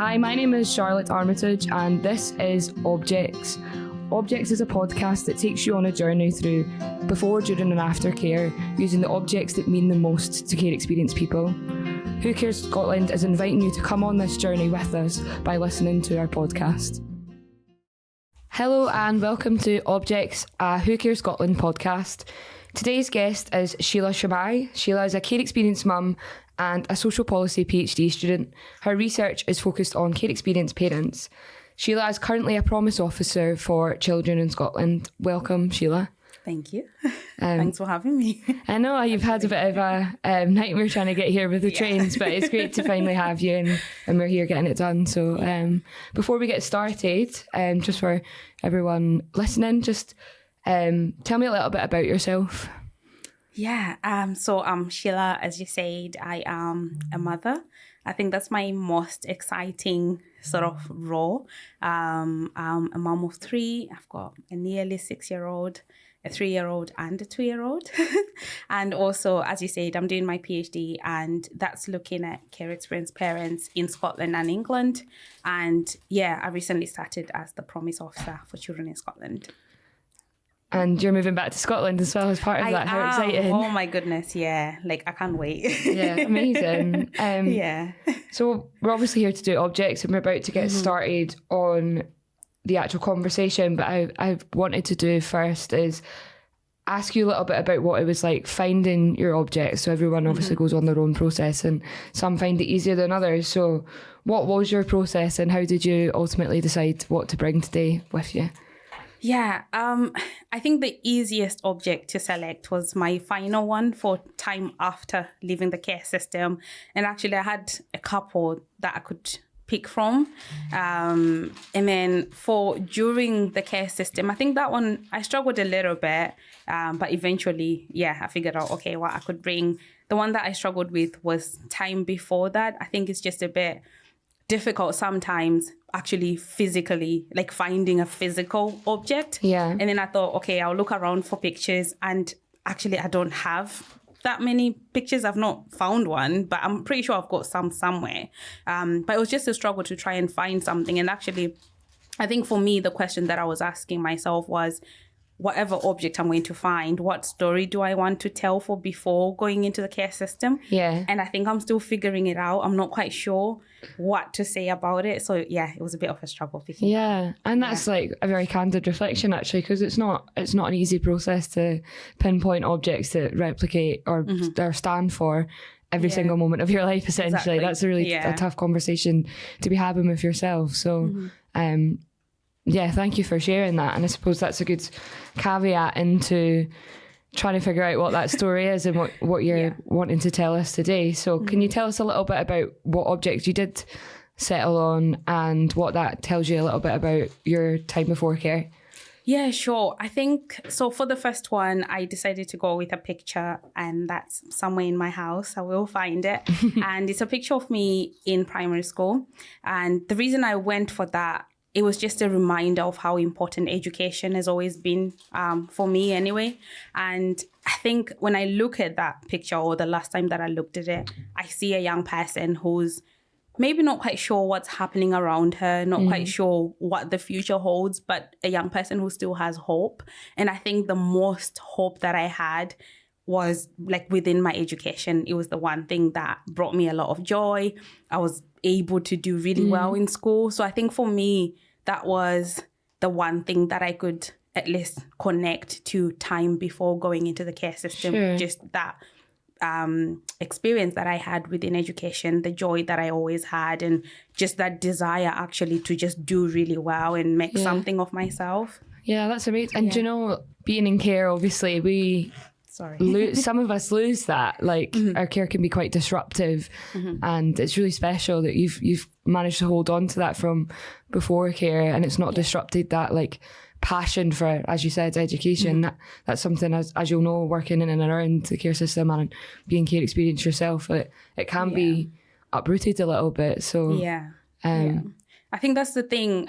Hi, my name is Charlotte Armitage and this is Objects. Objects is a podcast that takes you on a journey through before, during and after care, using the objects that mean the most to care experience people. Who Cares Scotland is inviting you to come on this journey with us by listening to our podcast. Hello and welcome to Objects, a Who Cares Scotland podcast. Today's guest is Shomai. Shilla is a care experience mum and a social policy PhD student. Her research is focused on care experience parents. Shilla is currently a promise officer for children in Scotland. Welcome, Shilla. Thank you. Thanks for having me. I know you've had a bit of a nightmare trying to get here with the trains, but it's great to finally have you and we're here getting it done. So before we get started, just for everyone listening, just tell me a little bit about yourself. Yeah, so I'm Shilla, as you said. I am a mother. I think that's my most exciting sort of role. I'm a mom of three. I've got a nearly 6-year-old, a 3-year-old and a 2-year-old. And also, as you said, I'm doing my PhD and that's looking at care experience parents in Scotland and England. And yeah, I recently started as the promise officer for children in Scotland. And you're moving back to Scotland as well as part of that. How exciting. Oh my goodness, yeah. Like, I can't wait. Yeah, amazing. Yeah. So we're obviously here to do objects and we're about to get started on the actual conversation. But I've wanted to do first is ask you a little bit about what it was like finding your objects. So everyone obviously goes on their own process and some find it easier than others. So what was your process and how did you ultimately decide what to bring today with you? Yeah, I think the easiest object to select was my final one for time after leaving the care system. And actually I had a couple that I could pick from. And then for during the care system, I think that one, I struggled a little bit. But eventually, yeah, I figured out, okay, what I could bring. The one that I struggled with was time before that. I think it's just a bit difficult sometimes actually physically, like finding a physical object. Yeah. And then I thought, okay, I'll look around for pictures. And actually, I don't have that many pictures. I've not found one, but I'm pretty sure I've got some somewhere. But it was just a struggle to try and find something. And actually, I think for me, the question that I was asking myself was, whatever object I'm going to find, what story do I want to tell for before going into the care system? Yeah. And I think I'm still figuring it out. I'm not quite sure what to say about it. So yeah, it was a bit of a struggle picking. Yeah. And that's like a very candid reflection actually, because it's not an easy process to pinpoint objects that replicate or stand for every single moment of your life, essentially. Exactly. That's a really a tough conversation to be having with yourself. So yeah, thank you for sharing that. And I suppose that's a good caveat into trying to figure out what that story is and what you're wanting to tell us today. So can you tell us a little bit about what objects you did settle on and what that tells you a little bit about your time before care? Yeah, sure. I think, so for the first one, I decided to go with a picture and that's somewhere in my house. I will find it. And it's a picture of me in primary school. And the reason I went for that, it was just a reminder of how important education has always been for me anyway. And I think when I look at that picture or the last time that I looked at it, I see a young person who's maybe not quite sure what's happening around her, not quite sure what the future holds, but a young person who still has hope. And I think the most hope that I had was like within my education. It was the one thing that brought me a lot of joy. I was able to do really well in school. So I think for me, that was the one thing that I could at least connect to time before going into the care system. Sure. Just that experience that I had within education, the joy that I always had, and just that desire actually to just do really well and make something of myself. Yeah, that's amazing. And you know, being in care, obviously, some of us lose that. Like our care can be quite disruptive, and it's really special that you've managed to hold on to that from before care, and it's not disrupted that like passion for, as you said, education. That's something, as you'll know, working in and around the care system and being care experience yourself, it can be uprooted a little bit. So I think that's the thing.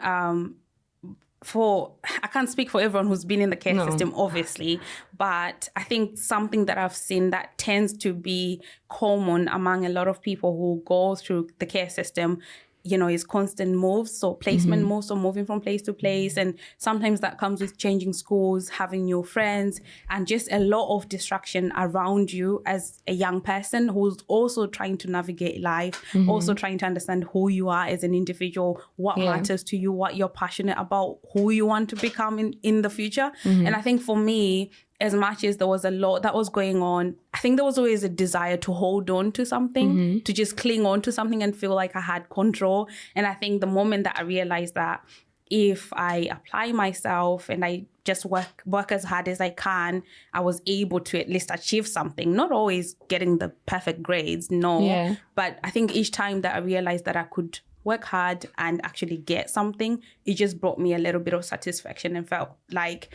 I can't speak for everyone who's been in the care system, obviously, but I think something that I've seen that tends to be common among a lot of people who go through the care system is constant moves, so placement moves, so moving from place to place, and sometimes that comes with changing schools, having new friends, and just a lot of distraction around you as a young person who's also trying to navigate life, also trying to understand who you are as an individual, what matters to you, what you're passionate about, who you want to become in the future. And I think for me, as much as there was a lot that was going on, I think there was always a desire to hold on to something, to just cling on to something and feel like I had control. And I think the moment that I realized that if I apply myself and I just work as hard as I can, I was able to at least achieve something. Not always getting the perfect grades, no. Yeah. But I think each time that I realized that I could work hard and actually get something, it just brought me a little bit of satisfaction and felt like,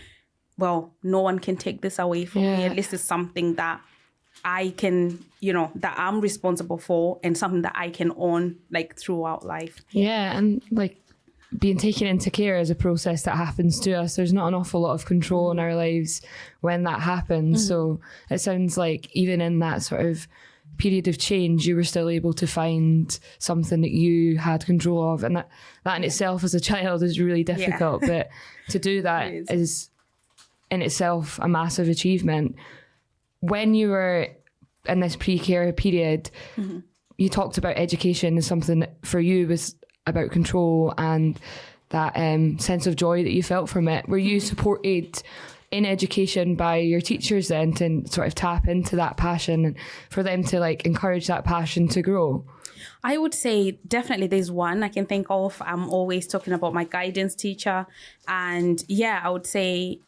well, no one can take this away from me. At least it's something that I can, that I'm responsible for and something that I can own like throughout life. Yeah. And like being taken into care is a process that happens to us. There's not an awful lot of control in our lives when that happens. So it sounds like even in that sort of period of change, you were still able to find something that you had control of. And that in itself as a child is really difficult. But to do that is in itself a massive achievement. When you were in this pre-care period, you talked about education as something that for you was about control and that sense of joy that you felt from it. Were you supported in education by your teachers then to sort of tap into that passion and for them to like encourage that passion to grow? I would say definitely there's one I can think of. I'm always talking about my guidance teacher. And I would say,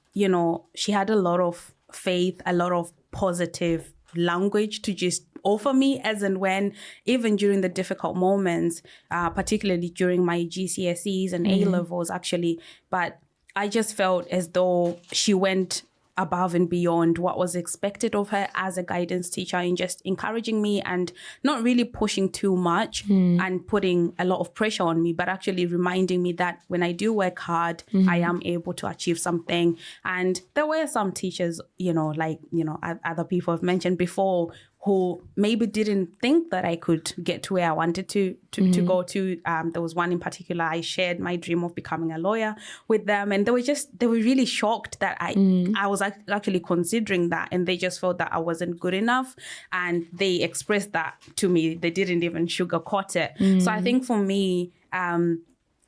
she had a lot of faith, a lot of positive language to just offer me as and when, even during the difficult moments, particularly during my GCSEs and A-levels actually. But I just felt as though she went above and beyond what was expected of her as a guidance teacher in just encouraging me and not really pushing too much and putting a lot of pressure on me, but actually reminding me that when I do work hard, I am able to achieve something. And there were some teachers, other people have mentioned before, who maybe didn't think that I could get to where I wanted to go to. There was one in particular, I shared my dream of becoming a lawyer with them. And they were really shocked that I was actually considering that. And they just felt that I wasn't good enough. And they expressed that to me. They didn't even sugarcoat it. So I think for me,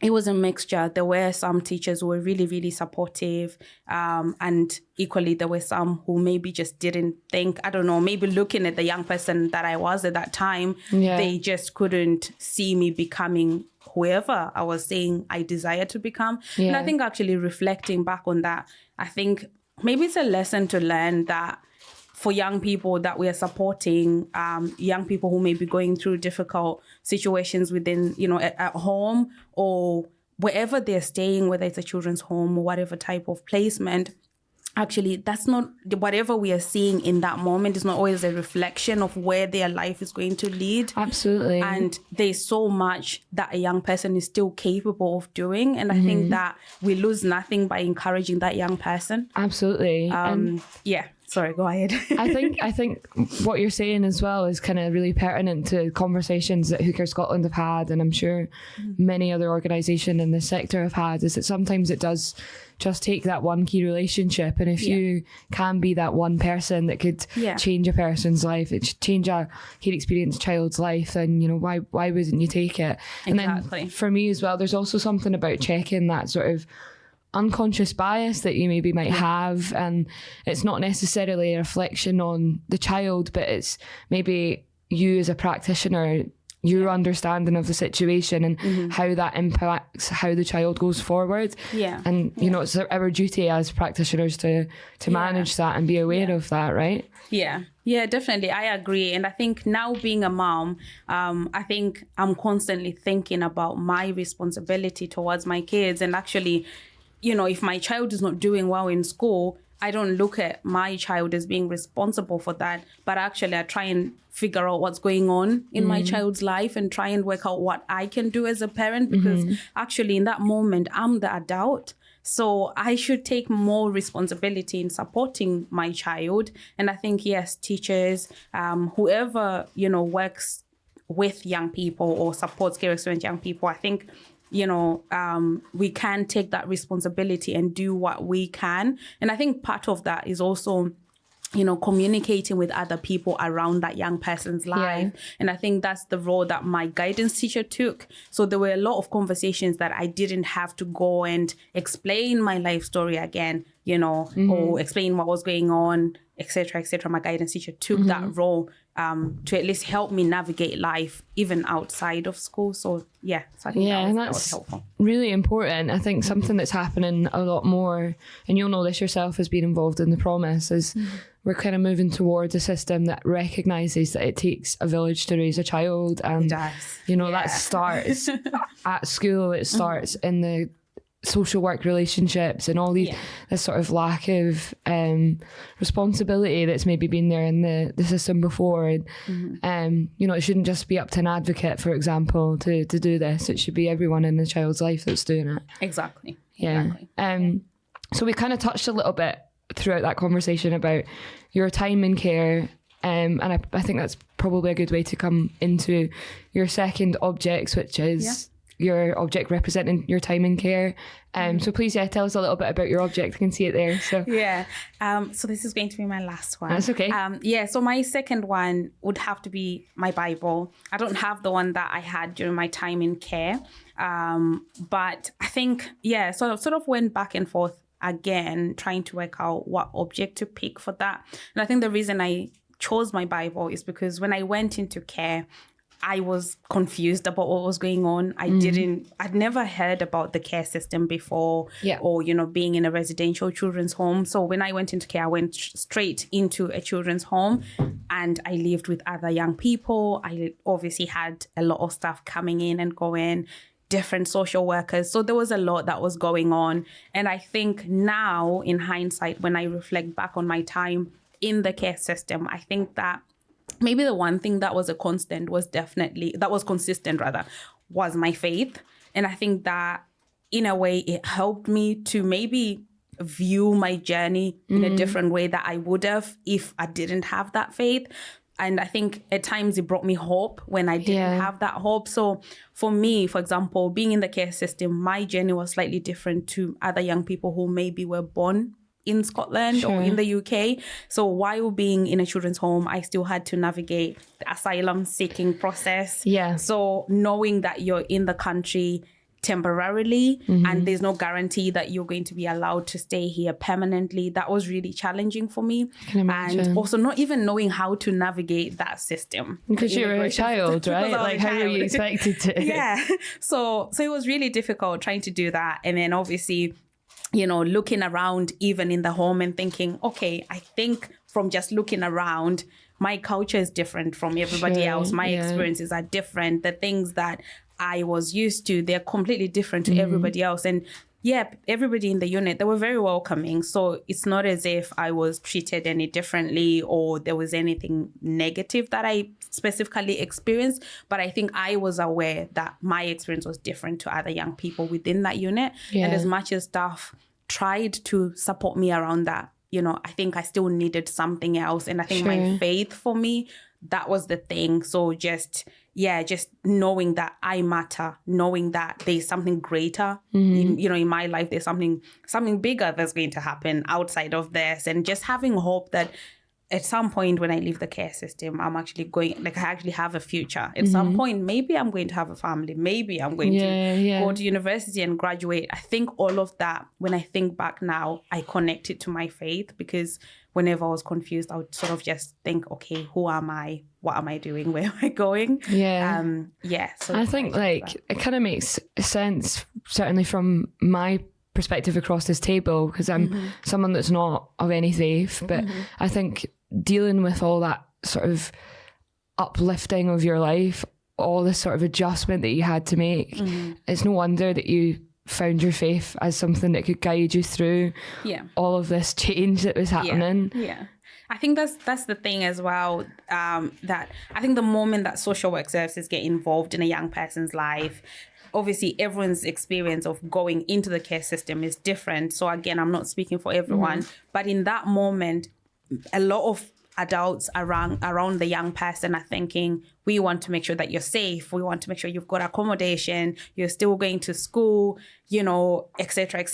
it was a mixture. There were some teachers who were really, really supportive. And equally, there were some who maybe just didn't think, I don't know, maybe looking at the young person that I was at that time, they just couldn't see me becoming whoever I was saying I desired to become. And I think actually reflecting back on that, I think maybe it's a lesson to learn that for young people that we are supporting, young people who may be going through difficult situations within, at home or wherever they're staying, whether it's a children's home or whatever type of placement, actually, that's not whatever we are seeing in that moment is not always a reflection of where their life is going to lead. Absolutely. And there's so much that a young person is still capable of doing. And I think that we lose nothing by encouraging that young person. Absolutely. Sorry, go ahead. I think what you're saying as well is kind of really pertinent to conversations that Hooker Scotland have had, and I'm sure many other organisations in this sector have had, is that sometimes it does just take that one key relationship, and if you can be that one person that could change a person's life, it change a care experienced child's life, then why wouldn't you take it? Exactly. And then for me as well, there's also something about checking that sort of unconscious bias that you maybe might have, and it's not necessarily a reflection on the child, but it's maybe you as a practitioner, your understanding of the situation and how that impacts how the child goes forward. And it's our duty as practitioners to manage that and be aware of that, right? Yeah, definitely. I agree. And I think now being a mom, I think I'm constantly thinking about my responsibility towards my kids. And actually, if my child is not doing well in school, I don't look at my child as being responsible for that, but actually I try and figure out what's going on in my child's life and try and work out what I can do as a parent, because actually in that moment, I'm the adult. So I should take more responsibility in supporting my child. And I think, yes, teachers, whoever, works with young people or supports care experience young people, I think, we can take that responsibility and do what we can. And I think part of that is also, communicating with other people around that young person's life. Yeah. And I think that's the role that my guidance teacher took. So there were a lot of conversations that I didn't have to go and explain my life story again, or explain what was going on, etc., etc. My guidance teacher took that role to at least help me navigate life even outside of school. So I think that was helpful. Really important. I think something that's happening a lot more, and you'll know this yourself as being involved in the Promise, is we're kind of moving towards a system that recognises that it takes a village to raise a child. And, it does. That starts at school, it starts in the social work relationships and all these this sort of lack of responsibility that's maybe been there in the system before. And it shouldn't just be up to an advocate, for example, to do this. It should be everyone in the child's life that's doing it. Exactly. So we kind of touched a little bit throughout that conversation about your time in care, and I think that's probably a good way to come into your second objects, which is your object representing your time in care. So please, tell us a little bit about your object. I can see it there. So so this is going to be my last one. That's okay. So my second one would have to be my Bible. I don't have the one that I had during my time in care, but I think sort of went back and forth again, trying to work out what object to pick for that. And I think the reason I chose my Bible is because when I went into care, I was confused about what was going on. I'd never heard about the care system before, or, being in a residential children's home. So when I went into care, I went straight into a children's home, and I lived with other young people. I obviously had a lot of stuff coming in and going, different social workers. So there was a lot that was going on. And I think now, in hindsight, when I reflect back on my time in the care system, I think that maybe the one thing that was consistent was my faith. And I think that in a way it helped me to maybe view my journey in a different way that I would have if I didn't have that faith. And I think at times it brought me hope when I didn't have that hope. So for me, for example, being in the care system, my journey was slightly different to other young people who maybe were born in Scotland or in the UK. So while being in a children's home, I still had to navigate the asylum seeking process. So knowing that you're in the country temporarily and there's no guarantee that you're going to be allowed to stay here permanently, that was really challenging for me. And also not even knowing how to navigate that system. Because you were a child, right? Like how were you expected to? So it was really difficult trying to do that. And then obviously, looking around even in the home and thinking, okay, I think from just looking around, my culture is different from everybody else. My experiences are different. The things that I was used to, they're completely different to everybody else. And everybody in the unit, they were very welcoming. So it's not as if I was treated any differently or there was anything negative that I specifically experienced. But I think I was aware that my experience was different to other young people within that unit. And as much as staff tried to support me around that, I think I still needed something else. And I think my faith for me, that was the thing. So just knowing that I matter, knowing that there's something greater, in my life, there's something bigger that's going to happen outside of this. And just having hope that at some point when I leave the care system, I'm actually going, I actually have a future. At some point, maybe I'm going to have a family. Maybe I'm going to go to university and graduate. I think all of that, when I think back now, I connect it to my faith, because whenever I was confused, I would sort of just think, okay, who am I? What am I doing? Where am I going? So I think it kind of makes sense, certainly from my perspective across this table, because I'm someone that's not of any faith, but I think dealing with all that sort of uplifting of your life, all this sort of adjustment that you had to make, it's no wonder that you found your faith as something that could guide you through all of this change that was happening. I think that's the thing as well, that I think the moment that social work services get involved in a young person's life, obviously everyone's experience of going into the care system is different. So again, I'm not speaking for everyone, but in that moment, a lot adults around the young person are thinking, we want to make sure that you're safe, we want to make sure you've got accommodation, you're still going to school, you know, etc.,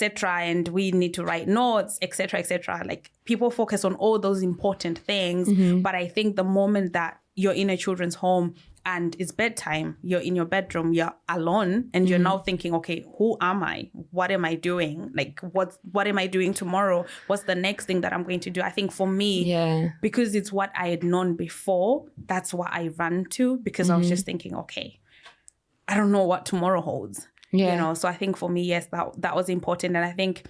and we need to write notes, etc. Like, people focus on all those important things, but I think the moment that you're in a children's home and it's bedtime, you're in your bedroom, you're alone, and you're now thinking, okay, who am I? What am I doing? Like, what am I doing tomorrow? What's the next thing that I'm going to do? I think for me, because it's what I had known before, that's what I ran to, because I was just thinking, okay, I don't know what tomorrow holds. You know, so I think for me, yes, that was important. And I think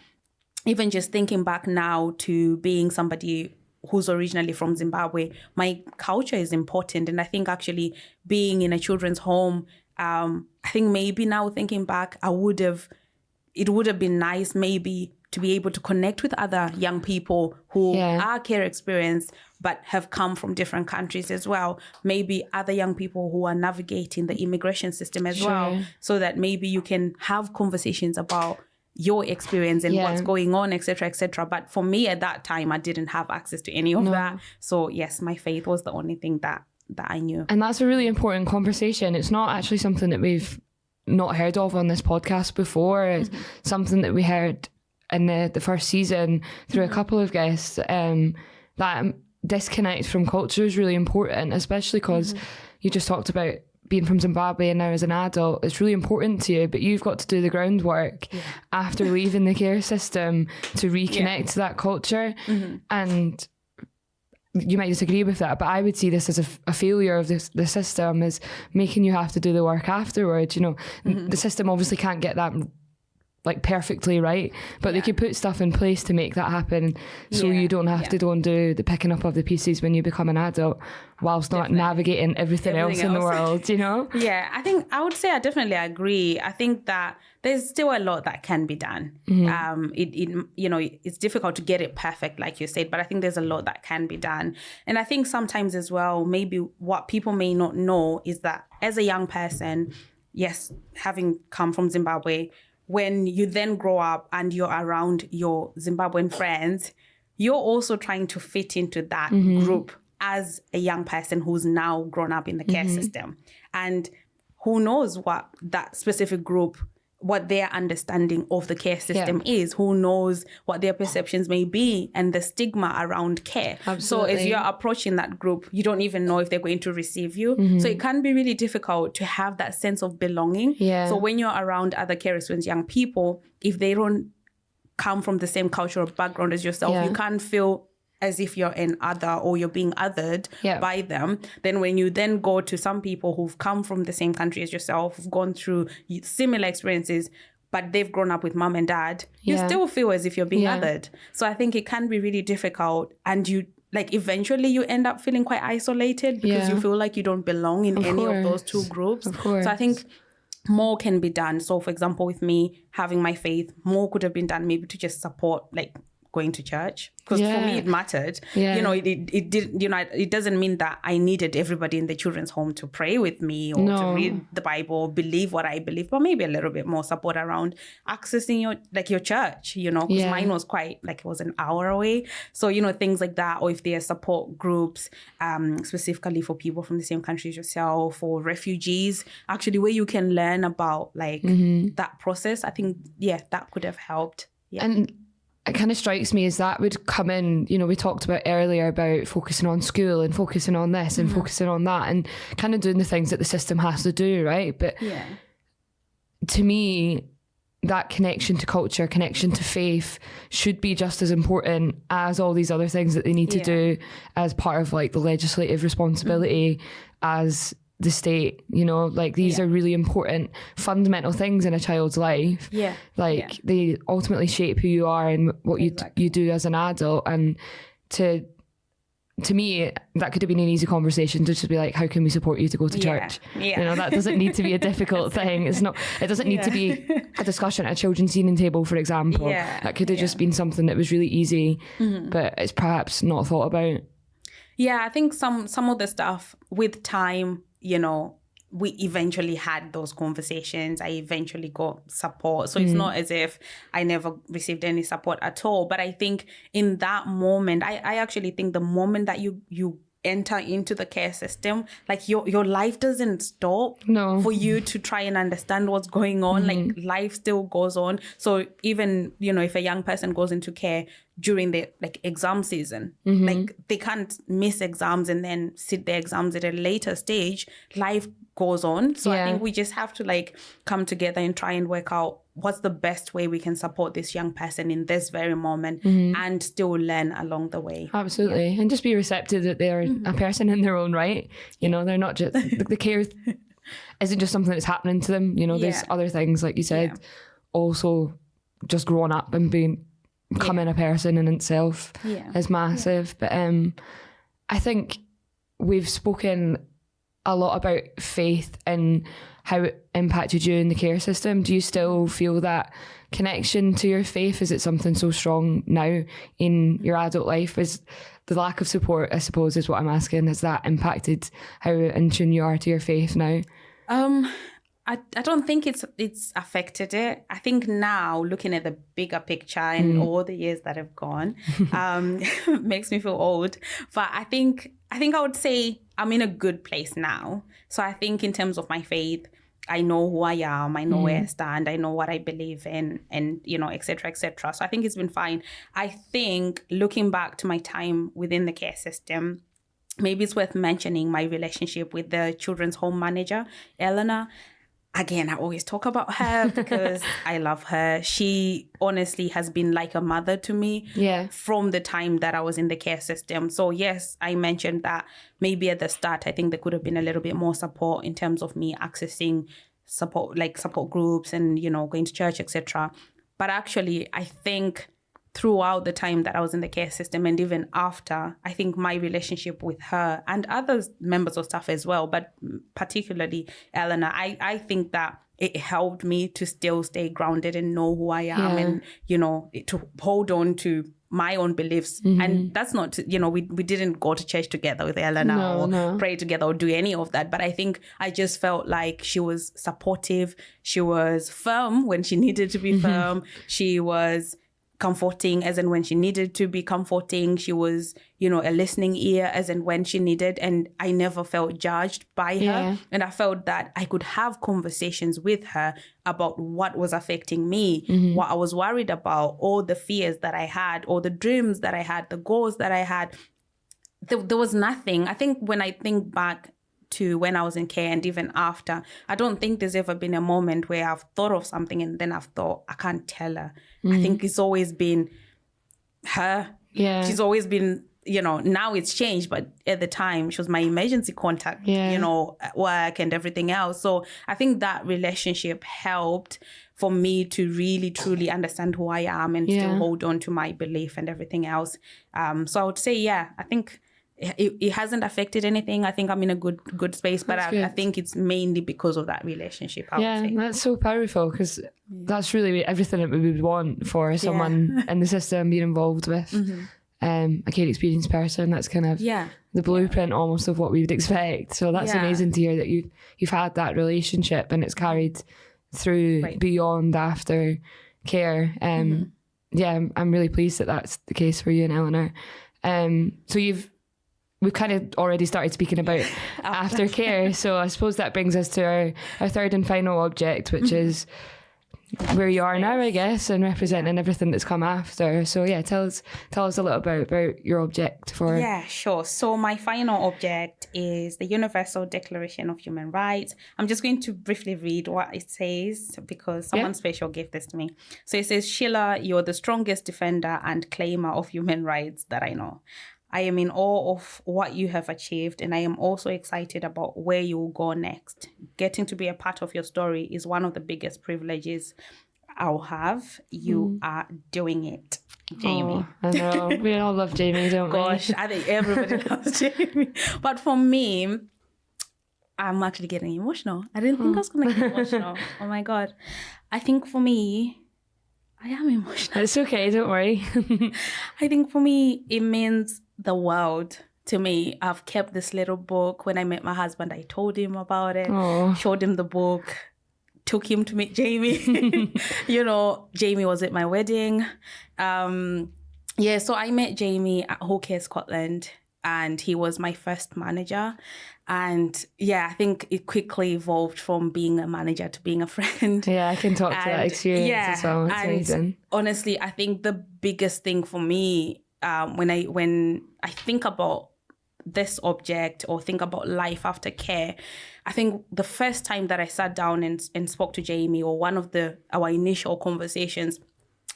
even just thinking back now to being somebody who's originally from Zimbabwe, my culture is important. And I think actually being in a children's home, I think maybe now thinking back, it would have been nice maybe to be able to connect with other young people who are care experienced but have come from different countries as well. Maybe other young people who are navigating the immigration system as well, so that maybe you can have conversations about your experience and what's going on, etc. But for me at that time, I didn't have access to any of that. So yes, my faith was the only thing that I knew. And that's a really important conversation. It's not actually something that we've not heard of on this podcast before. It's something that we heard in the first season through a couple of guests, that disconnect from culture is really important, especially because you just talked about being from Zimbabwe and now as an adult, it's really important to you, but you've got to do the groundwork after leaving the care system to reconnect to that culture. And you might disagree with that, but I would see this as a failure of the system, is making you have to do the work afterwards. You know, the system obviously can't get that like perfectly right, but they could put stuff in place to make that happen, so you don't have to go and do the picking up of the pieces when you become an adult, whilst not navigating everything else in the world, you know? Yeah, I would say I definitely agree. I think that there's still a lot that can be done. You know, it's difficult to get it perfect, like you said, but I think there's a lot that can be done. And I think sometimes as well, maybe what people may not know is that as a young person, yes, having come from Zimbabwe, when you then grow up and you're around your Zimbabwean friends, you're also trying to fit into that group as a young person who's now grown up in the care system. And who knows what that specific group, what their understanding of the care system is, who knows what their perceptions may be and the stigma around care. So as you're approaching that group, you don't even know if they're going to receive you. So it can be really difficult to have that sense of belonging. So when you're around other care experienced young people, if they don't come from the same cultural background as yourself, you can't feel as if you're an other or you're being othered by them. Then when you then go to some people who've come from the same country as yourself, who've gone through similar experiences, but they've grown up with mom and dad, you still feel as if you're being othered. So I think it can be really difficult, and you like eventually you end up feeling quite isolated because you feel like you don't belong in any of those two groups. So I think more can be done. So for example, with me having my faith, more could have been done maybe to just support like going to church, because for me it mattered. You know, it did, you know, it doesn't mean that I needed everybody in the children's home to pray with me or to read the Bible, believe what I believe, but maybe a little bit more support around accessing your church, you know, because mine was quite like, it was an hour away. So, you know, things like that, or if there are support groups specifically for people from the same country as yourself, or refugees, actually where you can learn about like that process, I think that could have helped. And it kind of strikes me as that would come in, you know, we talked about earlier about focusing on school and focusing on this and focusing on that and kind of doing the things that the system has to do, right? But to me, that connection to culture, connection to faith should be just as important as all these other things that they need to do as part of like the legislative responsibility as the state, you know, like these are really important fundamental things in a child's life. They ultimately shape who you are and what you do as an adult. And to me, that could have been an easy conversation to just be like, how can we support you to go to church? You know, that doesn't need to be a difficult thing. It doesn't need to be a discussion at a children's evening table, for example. That could have just been something that was really easy, but it's perhaps not thought about. I think some of the stuff with time, you know, we eventually had those conversations. I eventually got support. So it's not as if I never received any support at all. But I think in that moment, I actually think the moment that you enter into the care system, like your life doesn't stop for you to try and understand what's going on. Like life still goes on. So even, if a young person goes into care during the exam season, like they can't miss exams and then sit their exams at a later stage. Life goes on. So I think we just have to come together and try and work out what's the best way we can support this young person in this very moment and still learn along the way. Absolutely. And just be receptive that they're a person in their own right. They're not just, the care isn't just something that's happening to them. There's other things, like you said, also just growing up and becoming a person in itself is massive. But I think we've spoken a lot about faith and how it impacted you in the care system. Do you still feel that connection to your faith? Is it something so strong now in your adult life? Is the lack of support, I suppose, is what I'm asking, has that impacted how in tune you are to your faith now? I don't think it's affected it. I think now, looking at the bigger picture and all the years that have gone, makes me feel old. But I think I would say I'm in a good place now. So I think in terms of my faith, I know who I am, I know where I stand, I know what I believe in, and, et cetera, et cetera. So I think it's been fine. I think looking back to my time within the care system, maybe it's worth mentioning my relationship with the children's home manager, Eleanor. Again, I always talk about her because I love her. She honestly has been like a mother to me from the time that I was in the care system. So yes, I mentioned that maybe at the start, I think there could have been a little bit more support in terms of me accessing support, like support groups and, going to church, etc. But actually, I think throughout the time that I was in the care system and even after, I think my relationship with her and other members of staff as well, but particularly Eleanor, I think that it helped me to still stay grounded and know who I am and, to hold on to my own beliefs. And that's not, we didn't go to church together with Eleanor or pray together or do any of that. But I think I just felt like she was supportive. She was firm when she needed to be firm. She was comforting as and when she needed to be comforting. She was, a listening ear as and when she needed. And I never felt judged by her. And I felt that I could have conversations with her about what was affecting me, what I was worried about, all the fears that I had, all the dreams that I had, the goals that I had. There was nothing. I think when I think back to when I was in care and even after, I don't think there's ever been a moment where I've thought of something and then I've thought, I can't tell her. I think it's always been her. She's always been, now it's changed, but at the time she was my emergency contact, at work and everything else. So I think that relationship helped for me to really, truly understand who I am and still hold on to my belief and everything else. So I would say, I think it hasn't affected anything. I think I'm in a good space, but I think it's mainly because of that relationship. I would say. That's so powerful because that's really everything that we would want for someone in the system being involved with a care experienced person. That's kind of the blueprint almost of what we would expect. So that's amazing to hear that you've had that relationship and it's carried through beyond after care. I'm really pleased that that's the case for you and Eleanor. So we've kind of already started speaking about aftercare. So I suppose that brings us to our third and final object, which is where you are now, I guess, and representing everything that's come after. So tell us a little bit about your object for... Yeah, sure. So my final object is the Universal Declaration of Human Rights. I'm just going to briefly read what it says because someone special gave this to me. So it says, Shilla, you're the strongest defender and claimer of human rights that I know. I am in awe of what you have achieved, and I am also excited about where you will go next. Getting to be a part of your story is one of the biggest privileges I'll have. You are doing it, Jamie. Oh, I know. We all love Jamie, don't we? Gosh, I think everybody loves Jamie. But for me, I'm actually getting emotional. I didn't think I was going to get emotional. Oh my God. I think for me, I am emotional. It's okay, don't worry. I think for me, it means the world to me. I've kept this little book. When I met my husband, I told him about it, Oh. showed him the book, took him to meet Jamie. Jamie was at my wedding. So I met Jamie at Home Care Scotland, and he was my first manager. And I think it quickly evolved from being a manager to being a friend. Yeah, I can talk to that experience as well. It's amazing. Honestly, I think the biggest thing for me, when I think about this object or think about life after care, I think the first time that I sat down and spoke to Jamie, or one of our initial conversations,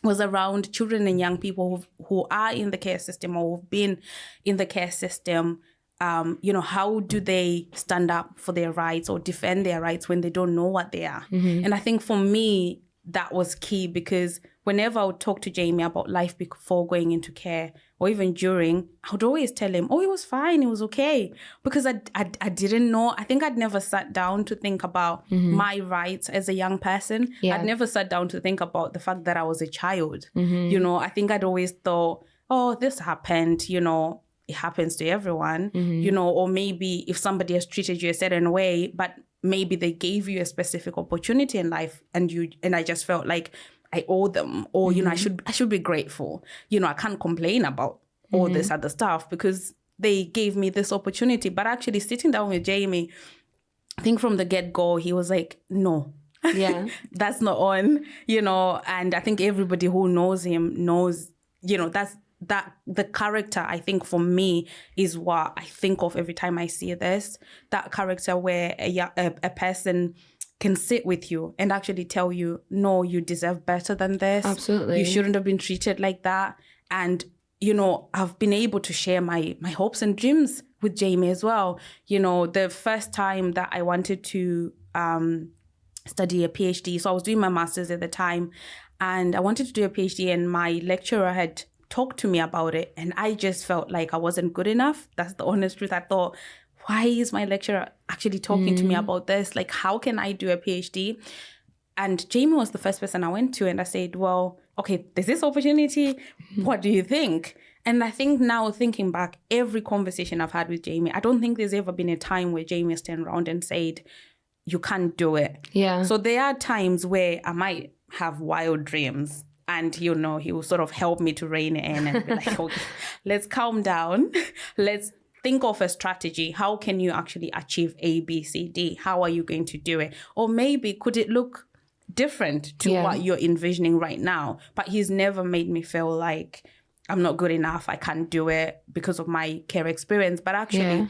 was around children and young people who are in the care system or who've been in the care system. How do they stand up for their rights or defend their rights when they don't know what they are? Mm-hmm. And I think for me, that was key, because whenever I would talk to Jamie about life before going into care, or even during, I would always tell him, it was fine, it was okay. Because I didn't know. I think I'd never sat down to think about my rights as a young person. Yeah. I'd never sat down to think about the fact that I was a child. Mm-hmm. I think I'd always thought, this happened, it happens to everyone, or maybe if somebody has treated you a certain way, but maybe they gave you a specific opportunity in life and I just felt like I owe them, or, I should be grateful. I can't complain about all this other stuff because they gave me this opportunity. But actually sitting down with Jamie, I think from the get-go, he was like, no, that's not on, and I think everybody who knows him knows, that the character, I think for me, is what I think of every time I see this. That character where a person can sit with you and actually tell you, no, you deserve better than this. Absolutely. You shouldn't have been treated like that. And, I've been able to share my hopes and dreams with Jamie as well. The first time that I wanted to study a PhD, so I was doing my master's at the time, and I wanted to do a PhD, and my lecturer had talked to me about it, and I just felt like I wasn't good enough. That's the honest truth. I thought, why is my lecturer actually talking to me about this? Like, how can I do a PhD? And Jamie was the first person I went to, and I said, well, okay, there's this opportunity. What do you think? And I think now, thinking back, every conversation I've had with Jamie, I don't think there's ever been a time where Jamie has turned around and said, you can't do it. Yeah. So there are times where I might have wild dreams, and, he will sort of help me to rein it in and be like, okay, let's calm down. Let's think of a strategy. How can you actually achieve A, B, C, D? How are you going to do it? Or maybe could it look different to what you're envisioning right now? But he's never made me feel like I'm not good enough, I can't do it because of my care experience. But actually,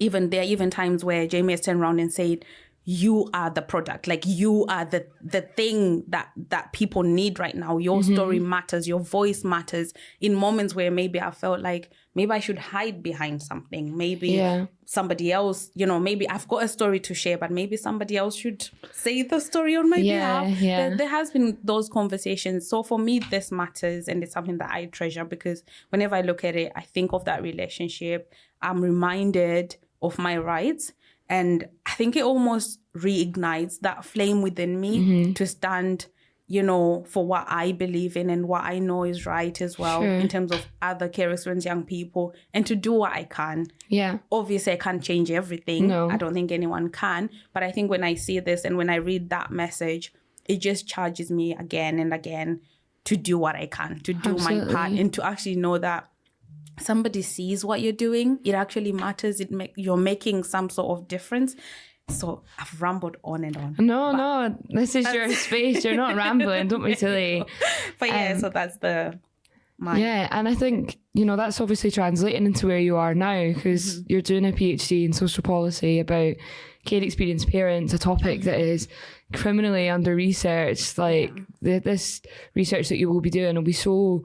even there are even times where Jamie has turned around and said, you are the product, like you are the thing that people need right now. Your story matters, your voice matters, in moments where maybe I felt like maybe I should hide behind something. Maybe somebody else, maybe I've got a story to share, but maybe somebody else should say the story on my behalf. There has been those conversations. So for me, this matters, and it's something that I treasure, because whenever I look at it, I think of that relationship. I'm reminded of my rights. And I think it almost reignites that flame within me to stand, for what I believe in and what I know is right as well, in terms of other care experienced young people, and to do what I can. Yeah. Obviously, I can't change everything. No. I don't think anyone can. But I think when I see this and when I read that message, it just charges me again and again to do what I can, to do my part, and to actually know that somebody sees what you're doing. It actually matters. You're making some sort of difference. So I've rambled on and on. No, this is your space. You're not rambling. Don't be silly. But so that's mine. Yeah, and I think, that's obviously translating into where you are now, because you're doing a PhD in social policy about care experienced parents, a topic that is criminally under-researched. Like, this research that you will be doing will be so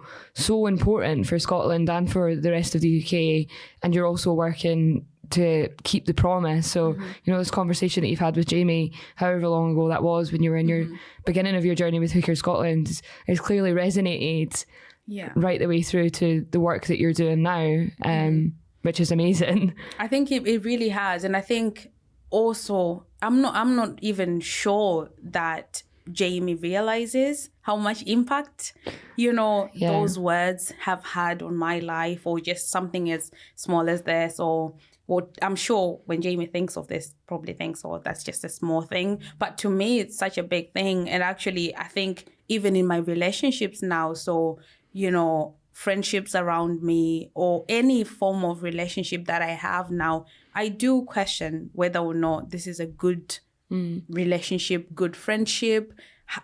important for Scotland and for the rest of the UK, and you're also working to keep the promise. So, this conversation that you've had with Jamie, however long ago that was, when you were in your beginning of your journey with Home Care Scotland, is clearly resonated right the way through to the work that you're doing now, which is amazing. I think it really has. And I think also, I'm not even sure that Jamie realizes how much impact, those words have had on my life, or just something as small as this, or I'm sure when Jamie thinks of this, probably thinks, oh, that's just a small thing. But to me, it's such a big thing. And actually, I think even in my relationships now, so, friendships around me or any form of relationship that I have now, I do question whether or not this is a good relationship, good friendship.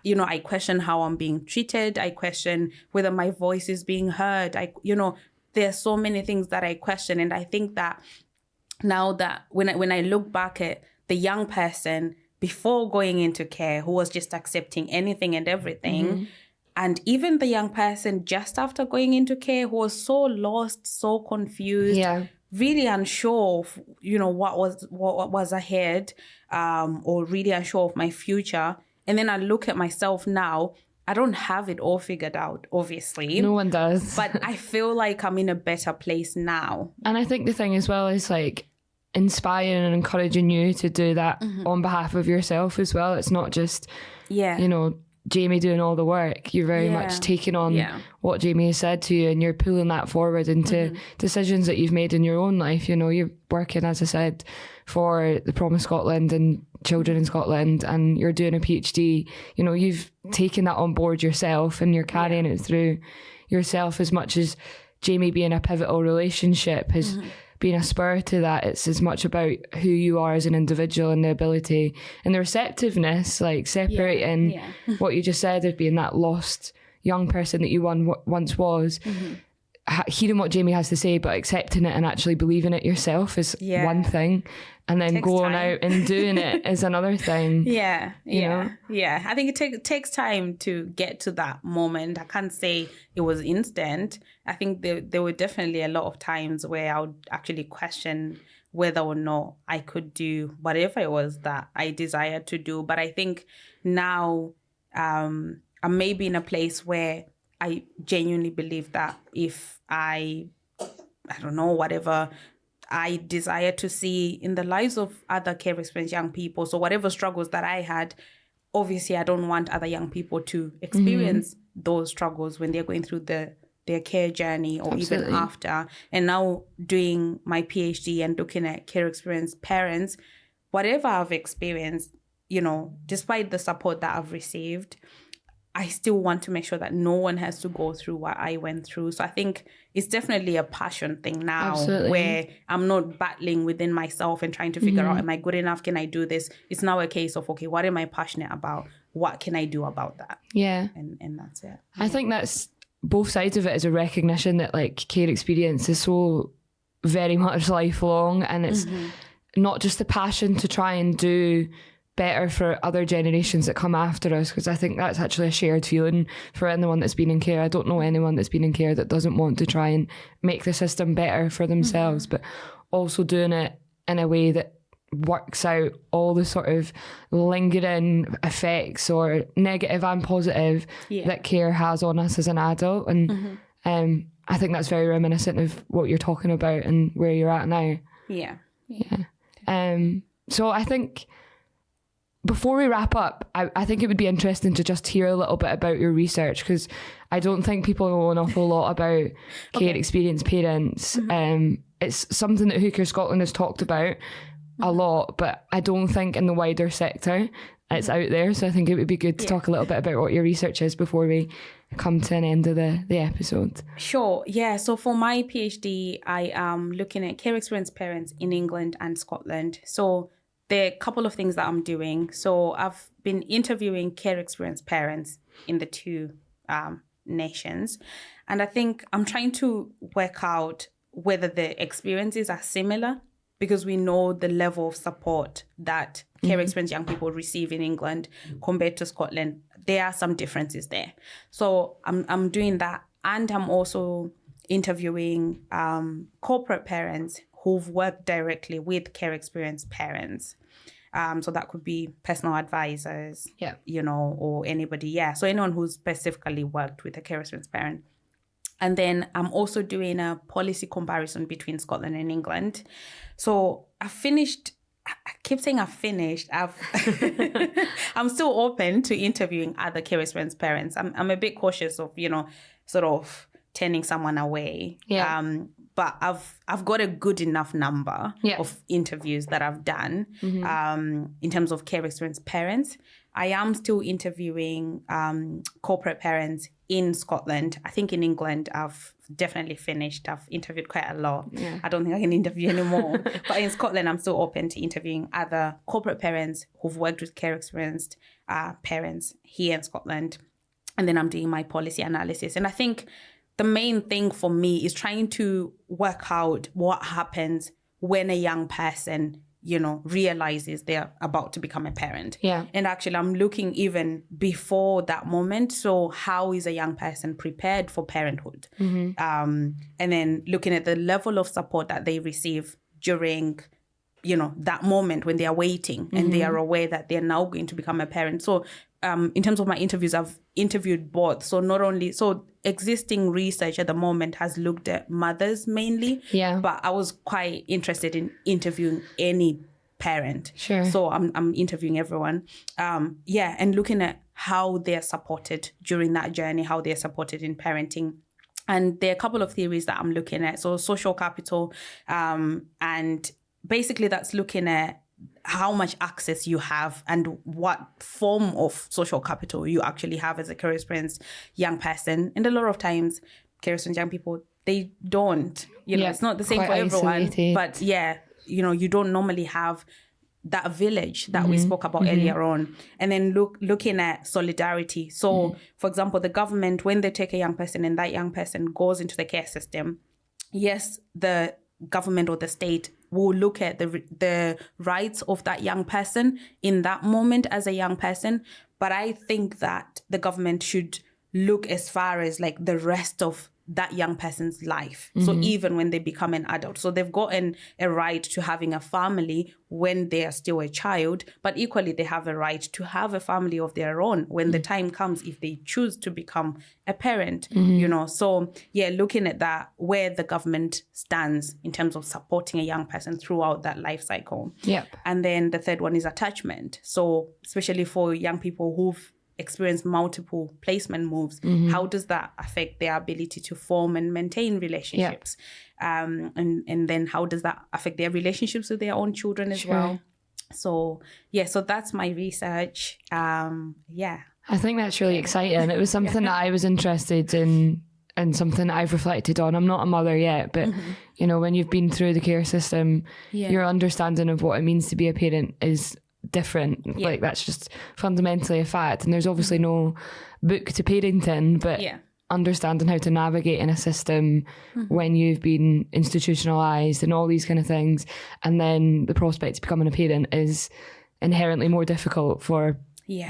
I question how I'm being treated. I question whether my voice is being heard. There are so many things that I question. And I think that now that when I look back at the young person before going into care, who was just accepting anything and everything, and even the young person just after going into care who was so lost, so confused, really unsure of, what was ahead, or really unsure of my future. And then I look at myself now, I don't have it all figured out, obviously. No one does. But I feel like I'm in a better place now. And I think the thing as well is like inspiring and encouraging you to do that on behalf of yourself as well. It's not just, Jamie doing all the work. You're very much taking on what Jamie has said to you, and you're pulling that forward into decisions that you've made in your own life. You're working, as I said, for the Promise Scotland and Children in Scotland, and you're doing a PhD. You've taken that on board yourself, and you're carrying it through yourself as much as Jamie being a pivotal relationship has been a spur to that. It's as much about who you are as an individual and the ability and the receptiveness, like separating what you just said of being that lost young person that you once was, hearing what Jamie has to say, but accepting it and actually believing it yourself is one thing. And then going out and doing it is another thing. Yeah. I think it takes time to get to that moment. I can't say it was instant. I think there were definitely a lot of times where I would actually question whether or not I could do whatever it was that I desired to do. But I think now I'm maybe in a place where I genuinely believe that if I don't know, whatever I desire to see in the lives of other care experienced young people. So whatever struggles that I had, obviously I don't want other young people to experience those struggles when they're going through their care journey or even after. And now doing my PhD and looking at care experienced parents, whatever I've experienced, despite the support that I've received, I still want to make sure that no one has to go through what I went through. So I think it's definitely a passion thing now where I'm not battling within myself and trying to figure out, am I good enough? Can I do this? It's now a case of, okay, what am I passionate about? What can I do about that? Yeah. And that's it. I think that's both sides of it is a recognition that like care experience is so very much lifelong, and it's not just the passion to try and do better for other generations that come after us, because I think that's actually a shared feeling for anyone that's been in care. I don't know anyone that's been in care that doesn't want to try and make the system better for themselves, but also doing it in a way that works out all the sort of lingering effects, or negative and positive, that care has on us as an adult. And I think that's very reminiscent of what you're talking about and where you're at now. So I think before we wrap up, I think it would be interesting to just hear a little bit about your research, because I don't think people know an awful lot about care experienced parents. It's something that Who Cares Scotland has talked about a lot, but I don't think in the wider sector it's out there. So I think it would be good to talk a little bit about what your research is before we come to an end of the episode. Sure. Yeah. So for my PhD, I am looking at care experienced parents in England and Scotland. So there are a couple of things that I'm doing. So I've been interviewing care experienced parents in the two nations. And I think I'm trying to work out whether the experiences are similar, because we know the level of support that care experienced young people receive in England compared to Scotland. There are some differences there. So I'm doing that. And I'm also interviewing corporate parents who've worked directly with care experienced parents. So that could be personal advisors, or anybody. So anyone who's specifically worked with a care experienced parent. And then I'm also doing a policy comparison between Scotland and England. So I finished I keep saying I've finished. I'm still open to interviewing other care experience parents. I'm a bit cautious of, sort of turning someone away. Yeah. But I've got a good enough number of interviews that I've done in terms of care experience parents. I am still interviewing corporate parents in Scotland. I think in England, I've definitely finished. I've interviewed quite a lot. Yeah. I don't think I can interview anymore. But in Scotland, I'm still open to interviewing other corporate parents who've worked with care experienced parents here in Scotland. And then I'm doing my policy analysis. And I think the main thing for me is trying to work out what happens when a young person realizes they're about to become a parent. Yeah. And actually, I'm looking even before that moment. So how is a young person prepared for parenthood? And then looking at the level of support that they receive during, that moment when they are waiting and they are aware that they're now going to become a parent. So in terms of my interviews, I've interviewed both. So existing research at the moment has looked at mothers mainly. Yeah. But I was quite interested in interviewing any parent. Sure. So I'm interviewing everyone. And looking at how they're supported during that journey, how they're supported in parenting. And there are a couple of theories that I'm looking at. So social capital, and basically that's looking at how much access you have and what form of social capital you actually have as a care experienced young person. And a lot of times, care experienced young people, they don't. It's not the same for everyone. But you don't normally have that village that we spoke about earlier on. And then looking at solidarity. So, for example, the government, when they take a young person and that young person goes into the care system, yes, the government or the state will look at the rights of that young person in that moment as a young person. But I think that the government should look as far as like the rest of that young person's life. So even when they become an adult. So they've gotten a right to having a family when they are still a child, but equally they have a right to have a family of their own when the time comes, if they choose to become a parent, So looking at that, where the government stands in terms of supporting a young person throughout that life cycle. Yep. And then the third one is attachment. So especially for young people who've experience multiple placement moves, how does that affect their ability to form and maintain relationships? And then how does that affect their relationships with their own children as well? So that's my research. I think that's really exciting. It was something that I was interested in and something that I've reflected on. I'm not a mother yet, but when you've been through the care system, your understanding of what it means to be a parent is different. Like that's just fundamentally a fact. And there's obviously no book to parenting, but understanding how to navigate in a system when you've been institutionalized and all these kind of things, and then the prospect of becoming a parent is inherently more difficult for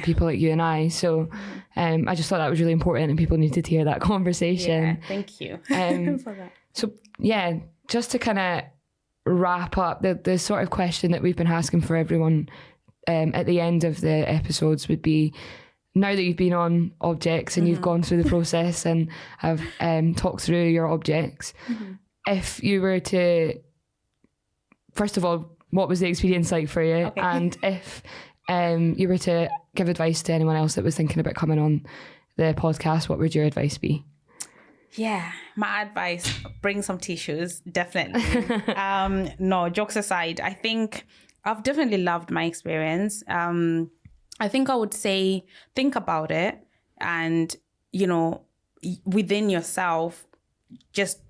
people like you and I. So I just thought that was really important and people needed to hear that conversation. Thank you for that. So just to kind of wrap up, the sort of question that we've been asking for everyone at the end of the episodes would be, now that you've been on objects and you've gone through the process and have talked through your objects, if you were to, first of all, what was the experience like for you? Okay. And if you were to give advice to anyone else that was thinking about coming on the podcast, what would your advice be? Yeah, my advice, bring some tissues, definitely. No, jokes aside, I think I've definitely loved my experience. I think I would say, think about it and, within yourself, just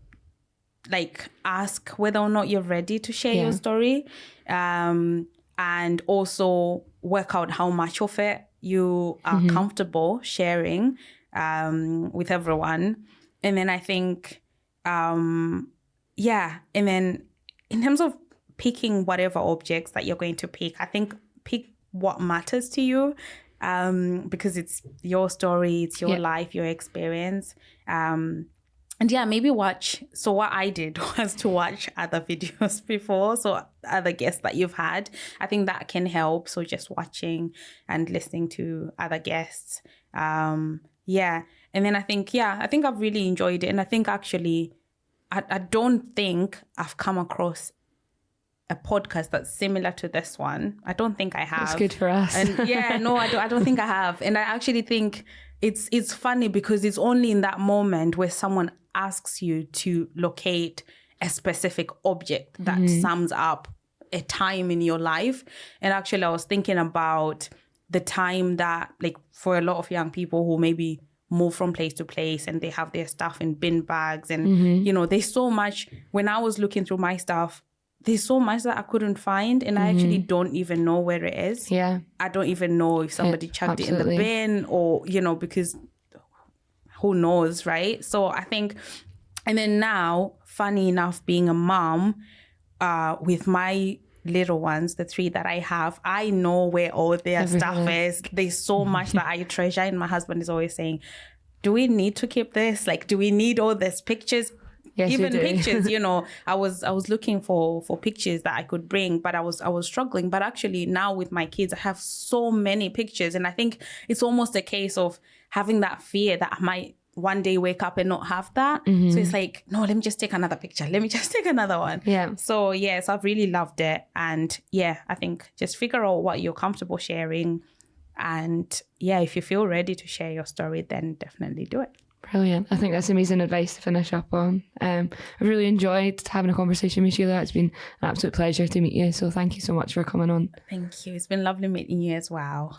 like ask whether or not you're ready to share your story. And also work out how much of it you are comfortable sharing with everyone. And then I think, and then in terms of picking whatever objects that you're going to pick, I think pick what matters to you, because it's your story, it's your life, your experience. And maybe watch. So what I did was to watch other videos before, so other guests that you've had. I think that can help. So just watching and listening to other guests. And then I think I've really enjoyed it. And I think actually, I don't think I've come across a podcast that's similar to this one. I don't think I have. That's good for us. And yeah, no, I don't think I have. And I actually think it's funny because it's only in that moment where someone asks you to locate a specific object that sums up a time in your life. And actually, I was thinking about the time that, like, for a lot of young people who maybe move from place to place and they have their stuff in bin bags and, you know, there's so much. When I was looking through my stuff, there's so much that I couldn't find, and I actually don't even know where it is. Yeah. I don't even know if somebody chucked it in the bin or, you know, because who knows, right? So I think, and then now, funny enough, being a mom, with my little ones, the 3 that I have, I know where all their stuff is. There's so much that I treasure, and my husband is always saying, do we need to keep this? Like, do we need all these pictures? Yes, even pictures, you know, I was looking for pictures that I could bring, but I was struggling. But actually now with my kids, I have so many pictures, and I think it's almost a case of having that fear that I might one day wake up and not have that. So it's like, no, let me just take another picture. Let me just take another one. Yeah. So yes, I've really loved it. And yeah, I think just figure out what you're comfortable sharing. And yeah, if you feel ready to share your story, then definitely do it. Brilliant. I think that's amazing advice to finish up on. I've really enjoyed having a conversation with Shilla. It's been an absolute pleasure to meet you. So thank you so much for coming on. Thank you. It's been lovely meeting you as well.